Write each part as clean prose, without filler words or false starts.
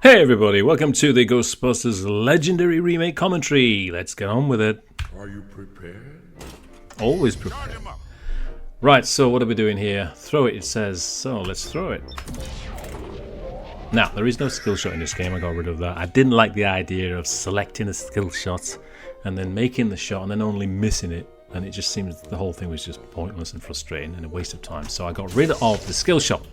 Hey everybody, welcome to the Ghostbusters Legendary Remake commentary. Let's get on with it. Are you prepared? Always prepared. Right, so what are we doing here? Throw it, it says. So let's throw it. Now, there is no skill shot in this game. I got rid of that. I didn't like the idea of selecting a skill shot and then making the shot and then only missing it. And it just seems the whole thing was just pointless and frustrating and a waste of time. So I got rid of the skill shot.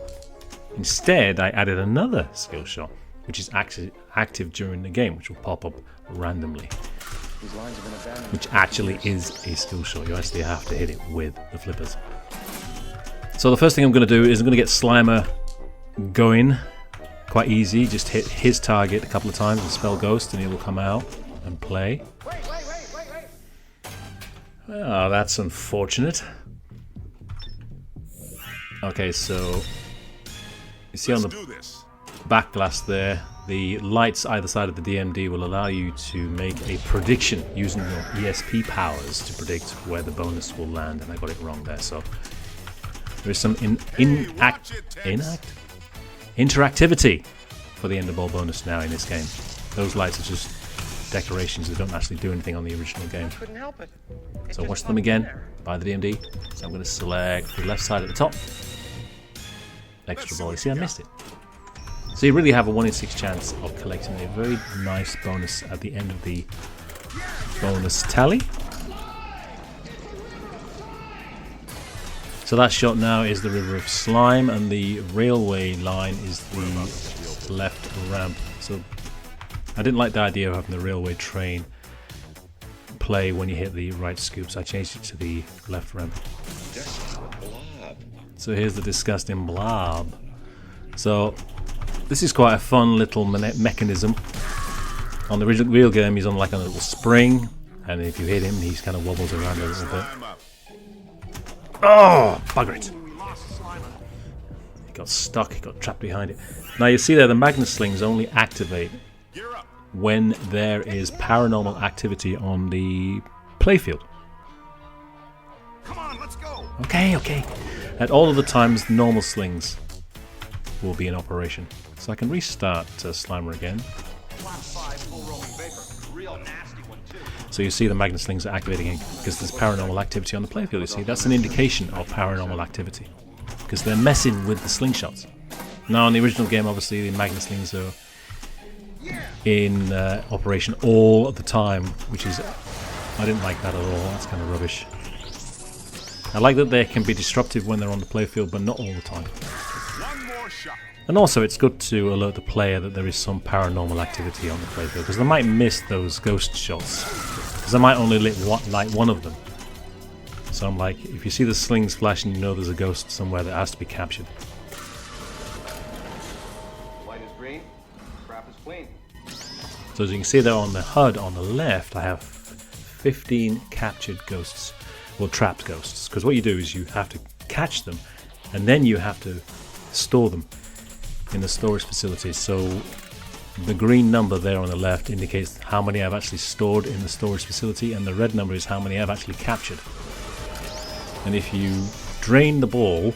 Instead, I added another skill shot, which is active during the game, which will pop up randomly. Which actually is a skill shot. You actually have to hit it with the flippers. So the first thing I'm going to do is I'm going to get Slimer going. Quite easy. Just hit his target a couple of times and spell Ghost and he will come out and play. Oh, that's unfortunate. Okay, so you see on the back glass there, the lights either side of the DMD will allow you to make a prediction using your ESP powers to predict where the bonus will land, and I got it wrong there. So there is some interactivity for the end of ball bonus now in this game. Those lights are just decorations that don't actually do anything on the original game. Couldn't help it. So watch them again by the DMD. So I'm going to select the left side at the top. Extra ball. You see, I missed it. So you really have a 1 in 6 chance of collecting a very nice bonus at the end of the bonus tally. So that shot now is the River of Slime, and the railway line is the left ramp. So I didn't like the idea of having the railway train play when you hit the right scoop, so I changed it to the left ramp. So here's the disgusting blob. So this is quite a fun little mechanism. On the real game, he's on like a little spring, and if you hit him, he kind of wobbles around a little bit. Oh, bugger it! He got stuck, he got trapped behind it. Now you see there, the magnet slings only activate when there is paranormal activity on the playfield. Come on, let's go. Okay. At all of the times, normal slings will be in operation. So I can restart Slimer again. So you see the magnet slings are activating again because there's paranormal activity on the playfield. You see, that's an indication of paranormal activity because they're messing with the slingshots. Now in the original game, obviously the magnet slings are in operation all of the time, which is, I didn't like that at all. That's kind of rubbish. I like that they can be disruptive when they're on the playfield, but not all the time. And also, it's good to alert the player that there is some paranormal activity on the playfield, because they might miss those ghost shots, because they might only light one of them. So I'm like, if you see the slings flashing, you know there's a ghost somewhere that has to be captured. Light is green, crap is clean. So as you can see there on the HUD on the left, I have 15 captured ghosts, or trapped ghosts, because what you do is you have to catch them, and then you have to store them in the storage facility. So the green number there on the left indicates how many I've actually stored in the storage facility, and the red number is how many I've actually captured. And if you drain the ball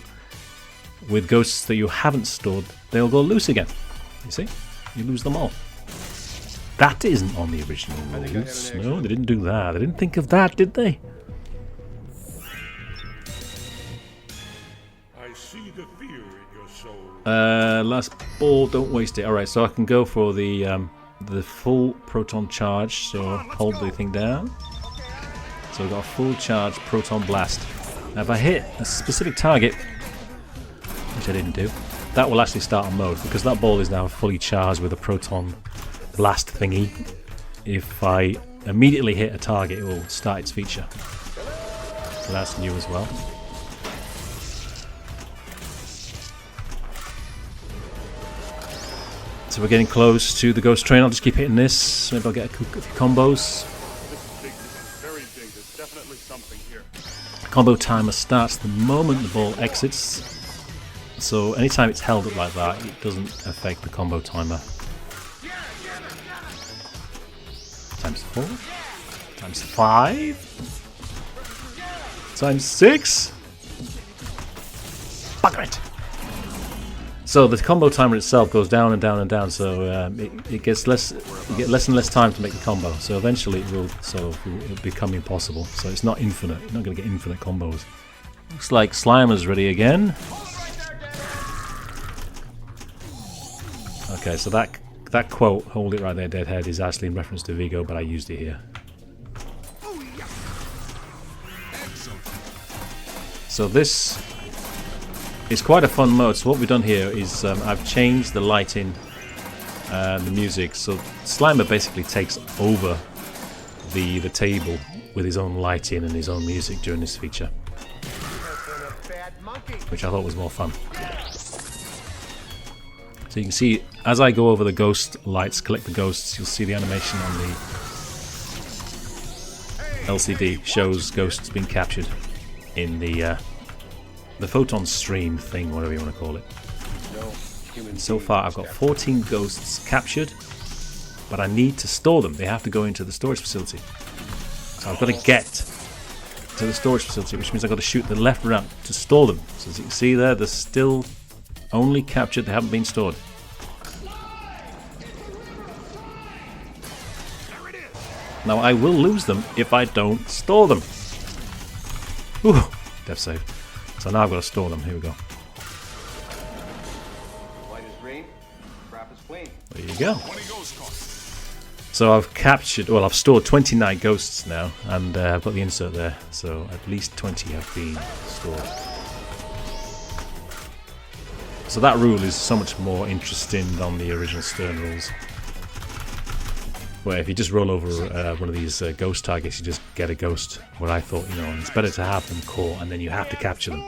with ghosts that you haven't stored, they'll go loose again. You see? You lose them all. That isn't on the original rules. No, they didn't do that. They didn't think of that, did they? I see the fear in your soul. Last ball, don't waste it. Alright, so I can go for the full proton charge, so hold the thing down. So we've got a full charge proton blast. Now if I hit a specific target, which I didn't do, that will actually start on mode, because that ball is now fully charged with a proton blast thingy. If I immediately hit a target, it will start its feature. So that's new as well. So we're getting close to the ghost train. I'll just keep hitting this. Maybe I'll get a few combos. Very big. There's definitely something here. Combo timer starts the moment the ball exits. So anytime it's held up like that, it doesn't affect the combo timer. Times 4. Times 5. Times 6. Bugger it. So the combo timer itself goes down and down and down, so it gets less. You get less and less time to make the combo. So eventually it will it'll become impossible. So it's not infinite. You're not going to get infinite combos. Looks like Slimer's ready again. Okay, so that quote, "Hold it right there, Deadhead," is actually in reference to Vigo, but I used it here. So this is quite a fun mode. So what we've done here is I've changed the lighting and the music. So Slimer basically takes over the table with his own lighting and his own music during this feature, which I thought was more fun. So you can see as I go over the ghost lights, collect the ghosts, you'll see the animation on the LCD shows ghosts being captured in the photon stream thing, whatever you want to call it. And so far I've got 14 ghosts captured, but I need to store them. They have to go into the storage facility. So I've got to get to the storage facility, which means I've got to shoot the left ramp to store them. So as you can see there, they're still only captured, they haven't been stored. Now I will lose them if I don't store them. Ooh, death save. So now I've got to store them. Here we go. Light is green. Crap is clean. There you go. So I've captured, well, I've stored 29 ghosts now, and I've got the insert there. So at least 20 have been stored. So that rule is so much more interesting than the original Stern rules, where if you just roll over one of these ghost targets, you just get a ghost. What I thought, it's better to have them caught and then you have to capture them.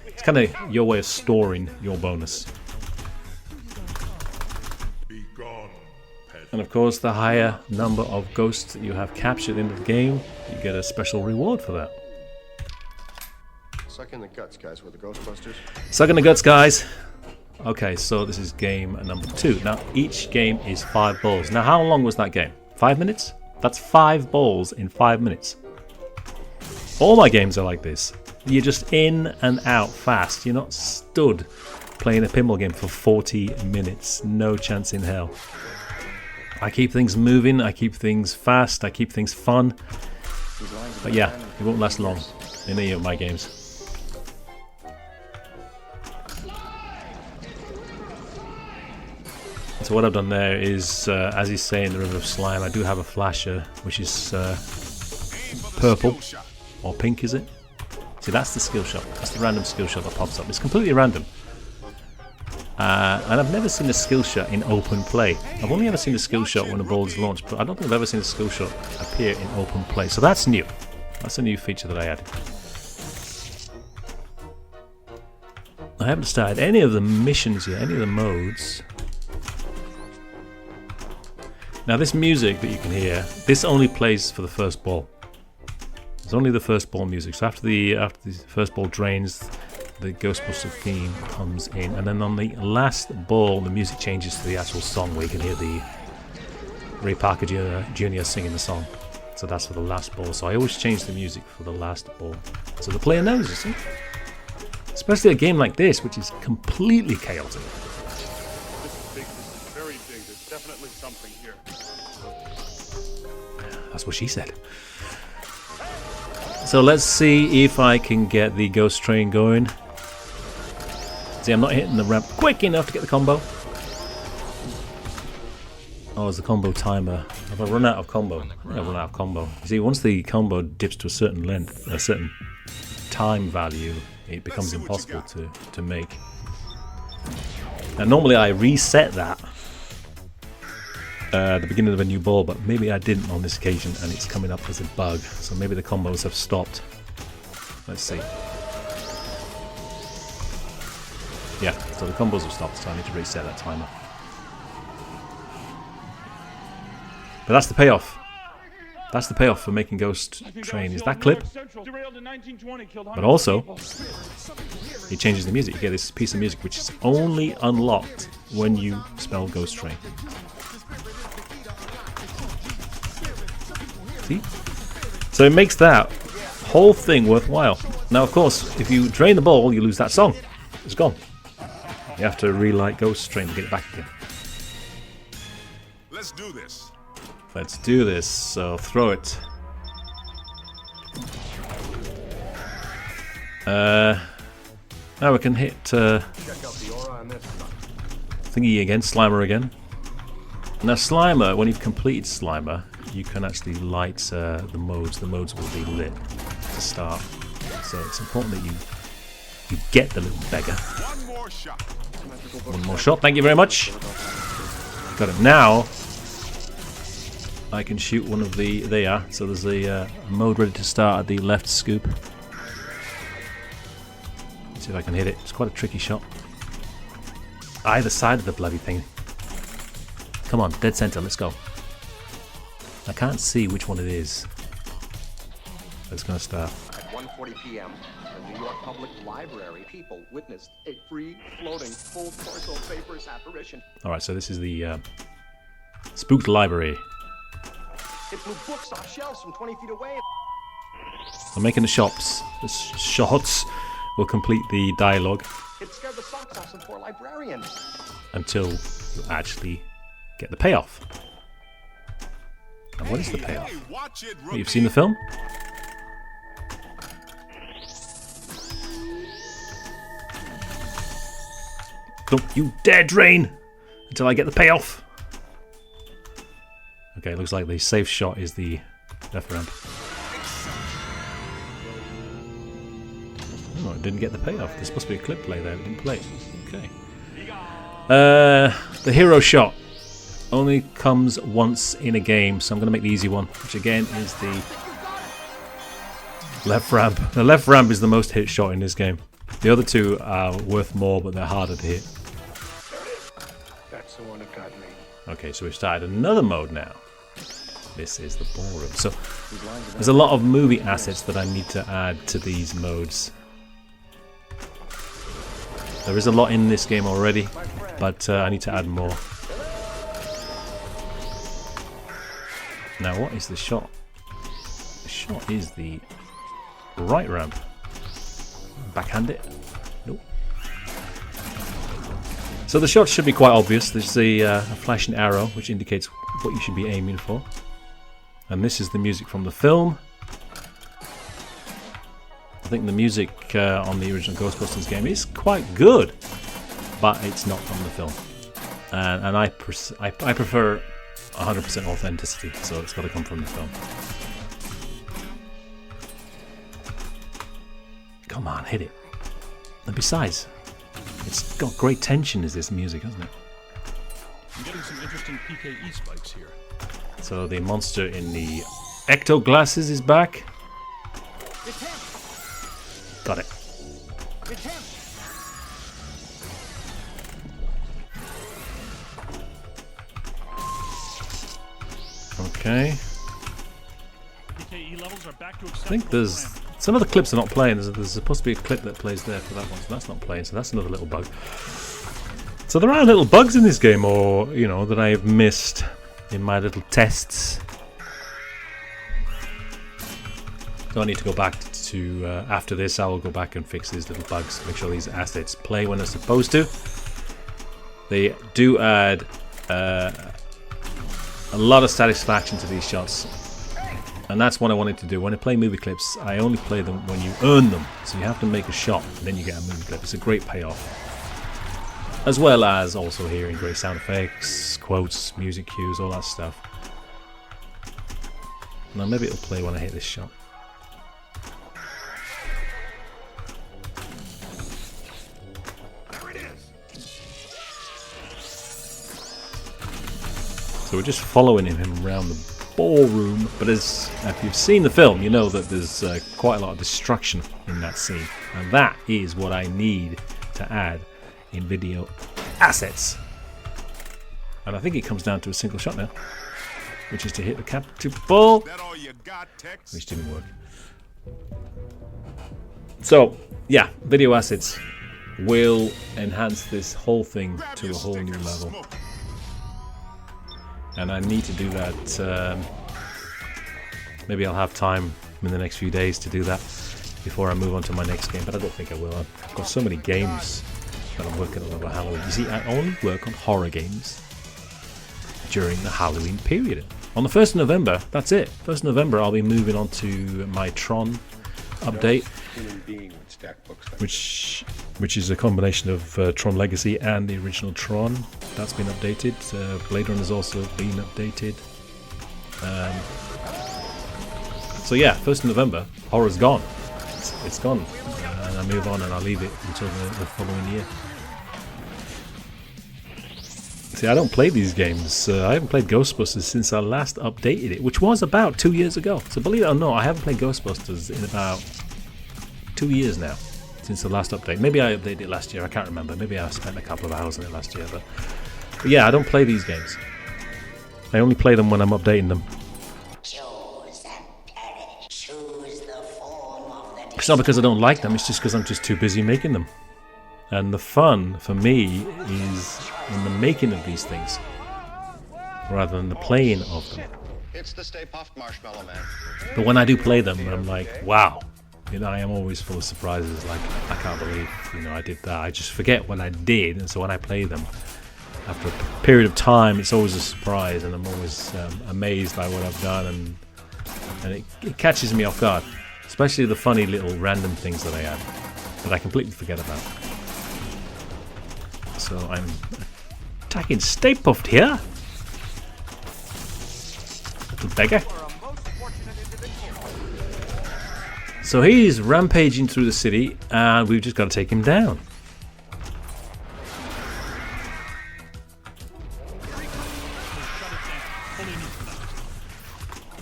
It's kind of your way of storing your bonus. And of course, the higher number of ghosts that you have captured in the game, you get a special reward for that. Suck in the guts, guys, with the Ghostbusters. Suck in the guts, guys. Okay, so this is game number 2. Now, each game is 5 balls. Now, how long was that game? 5 minutes? That's 5 balls in 5 minutes. All my games are like this. You're just in and out fast. You're not stood playing a pinball game for 40 minutes. No chance in hell. I keep things moving, I keep things fast, I keep things fun. But yeah, it won't last long in any of my games. So what I've done there is, as he's saying, the River of Slime, I do have a flasher, which is purple, or pink, is it? See, that's the skill shot. That's the random skill shot that pops up. It's completely random. And I've never seen a skill shot in open play. I've only ever seen a skill shot when a ball is launched, but I don't think I've ever seen a skill shot appear in open play. So that's new. That's a new feature that I added. I haven't started any of the missions yet, any of the modes. Now this music that you can hear, this only plays for the first ball. It's only the first ball music. So after the first ball drains, the Ghostbusters theme comes in, and then on the last ball, the music changes to the actual song, where you can hear the Ray Parker Jr. singing the song. So that's for the last ball. So I always change the music for the last ball, so the player knows, you see. Especially a game like this, which is completely chaotic. This is big. This is very big. There's definitely something here. That's what she said. So let's see if I can get the ghost train going. See, I'm not hitting the ramp quick enough to get the combo. Oh, it's the combo timer. Have I run out of combo? I've run out of combo. You see, once the combo dips to a certain length, a certain time value, it becomes impossible to make. Now, normally I reset that at the beginning of a new ball, but maybe I didn't on this occasion, and it's coming up as a bug. So maybe the combos have stopped. Let's see. Yeah, so the combos have stopped, so I need to reset that timer. But that's the payoff. That's the payoff for making Ghost Train, is that clip. But also, it changes the music. You get this piece of music which is only unlocked when you spell Ghost Train. See? So it makes that whole thing worthwhile. Now, of course, if you drain the ball, you lose that song. It's gone. You have to relight Ghost Train to get it back again. Let's do this. Let's do this. So throw it. Now we can hit thingy again, Slimer again. Now Slimer, when you've completed Slimer, you can actually light the modes. The modes will be lit to start. So it's important that you get the little beggar. One more shot. One more shot, thank you very much. Got it. Now I can shoot one of the... There you are. So there's a mode ready to start at the left scoop. Let's see if I can hit it. It's quite a tricky shot. Either side of the bloody thing. Come on, dead center, let's go. I can't see which one it is. It's going to start. At 1:40 p.m., the New York Public Library people witnessed a free floating full torso vapors apparition. Alright, so this is the spooked library. It blew books off shelves from 20 feet away. I'm making the shots. The shots will complete the dialogue It scared the socks off some poor librarians. until you actually get the payoff. And what is the payoff? Watch it, You've seen the film? Don't you dare drain until I get the payoff. Okay, looks like the safe shot is the left ramp. Oh, it didn't get the payoff. There's supposed to be a clip play there. It didn't play. Okay. The hero shot only comes once in a game, so I'm going to make the easy one, which again is the left ramp. The left ramp is the most hit shot in this game. The other two are worth more, but they're harder to hit. That's the one that got me. Okay, so we've started another mode now. This is the ballroom. So there's a lot of movie assets that I need to add to these modes. There is a lot in this game already, but I need to add more. Now, what is the shot? The shot is the right ramp. Backhand it. Nope. So the shot should be quite obvious. There's a flashing arrow, which indicates what you should be aiming for. And this is the music from the film. I think the music on the original Ghostbusters game is quite good, but it's not from the film. And I prefer 100% authenticity, so it's got to come from the film. Come on, hit it. And besides, it's got great tension as this music, hasn't it? I'm getting some interesting PKE spikes here. So the monster in the ecto glasses is back. Got it. Okay. PKE levels are back to I think there's some of the clips are not playing. There's supposed to be a clip that plays there for that one, so that's not playing. So that's another little bug. So there are little bugs in this game, or you know, that I have missed in my little tests. So I need to go back to after this. I will go back and fix these little bugs. Make sure these assets play when they're supposed to. They do add a lot of satisfaction to these shots. And that's what I wanted to do. When I play movie clips, I only play them when you earn them. So you have to make a shot, and then you get a movie clip. It's a great payoff. As well as also hearing great sound effects, quotes, music cues, all that stuff. Now maybe it'll play when I hit this shot. There it is. So we're just following him around the ballroom, but as if you've seen the film, you know that there's quite a lot of destruction in that scene, and that is what I need to add in video assets. And I think it comes down to a single shot now, which is to hit the captive ball, That all you got, Tex? which didn't work. So yeah, video assets will enhance this whole thing Grab to a your whole stick new and level. smoke. And I need to do that. Maybe I'll have time in the next few days to do that before I move on to my next game, but I don't think I will. I've got so many games But I'm working on another Halloween. You see, I only work on horror games during the Halloween period. On the 1st of November, that's it. 1st of November, I'll be moving on to my Tron update, which is a combination of Tron Legacy and the original Tron. That's been updated. Blade Runner has also been updated. So yeah, 1st of November, horror's gone. It's gone. And I move on and I'll leave it until the following year. See, I don't play these games. I haven't played Ghostbusters since I last updated it, which was about 2 years ago. So believe it or not, I haven't played Ghostbusters in about 2 years now, since the last update. Maybe I updated it last year, I can't remember. Maybe I spent a couple of hours on it last year. But yeah, I don't play these games. I only play them when I'm updating them. It's not because I don't like them, it's just because I'm just too busy making them. And the fun, for me, is in the making of these things, rather than the playing of them. It's the Stay Puft Marshmallow Man. But when I do play them, I'm like, wow. You know, I am always full of surprises, like, I can't believe, you know, I did that. I just forget what I did, and so when I play them, after a period of time, it's always a surprise, and I'm always amazed by what I've done, and it catches me off guard. Especially the funny little random things that I add, that I completely forget about. So I'm attacking Stay Puft here. Little beggar. So he's rampaging through the city, and we've just got to take him down.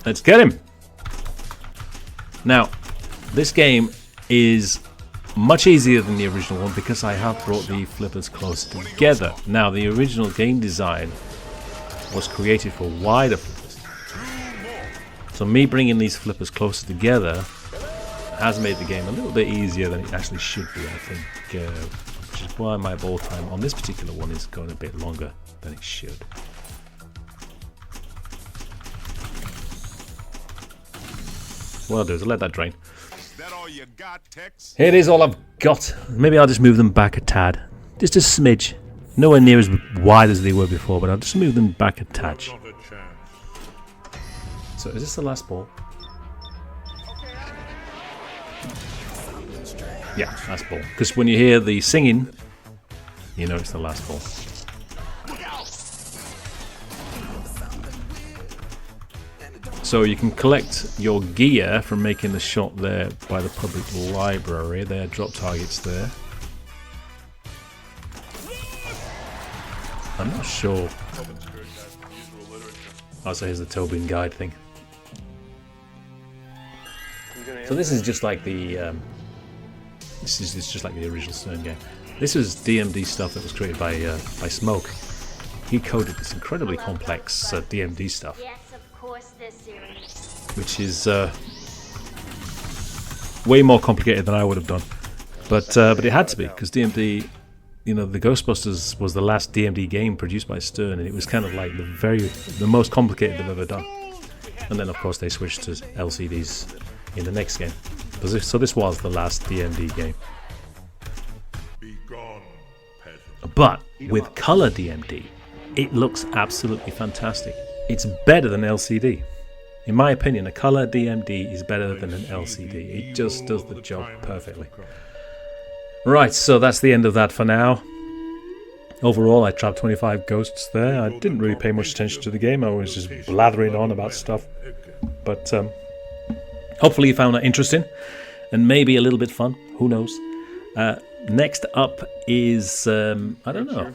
Let's get him. Now, this game is much easier than the original one because I have brought the flippers closer together. Now, the original game design was created for wider flippers. So me bringing these flippers closer together has made the game a little bit easier than it actually should be, I think. Which is why my ball time on this particular one is going a bit longer than it should. What I'll do is I'll let that drain. Is that all you got, Tex? It is all I've got. Maybe I'll just move them back a tad. Just a smidge. Nowhere near as wide as they were before, but I'll just move them back a touch. So is this the last ball? Yeah, last ball. Because when you hear the singing, you know it's the last ball. So you can collect your gear from making the shot there by the public library. There are drop targets there. I'm not sure. Oh, so here's the Tobin guide thing. So this is just like the this is just like the original Stern game. This was DMD stuff that was created by Smoke. He coded this incredibly complex DMD stuff, which is way more complicated than I would have done. But it had to be, because DMD, you know, the Ghostbusters was the last DMD game produced by Stern, and it was kind of like the most complicated they've ever done. And then of course they switched to LCDs in the next game. So this was the last DMD game. But with color DMD, it looks absolutely fantastic. It's better than LCD. In my opinion, a color DMD is better than an LCD. It just does the job perfectly. Right, so that's the end of that for now. Overall, I trapped 25 ghosts there. I didn't really pay much attention to the game. I was just blathering on about stuff. But hopefully you found that interesting and maybe a little bit fun. Who knows? Next up is, I don't know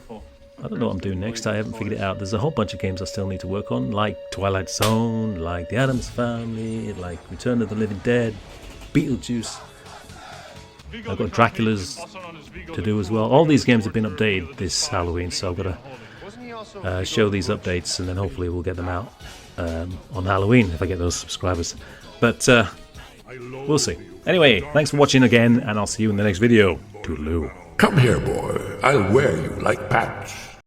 what I'm doing next. I haven't figured it out. There's a whole bunch of games I still need to work on, like Twilight Zone, like The Addams Family, like Return of the Living Dead, Beetlejuice. I've got Dracula's to do as well. All these games have been updated this Halloween, so I've got to show these updates, and then hopefully we'll get them out on Halloween if I get those subscribers. But we'll see. Anyway, thanks for watching again, and I'll see you in the next video. Toodaloo. Come here, boy. I'll wear you like Patch.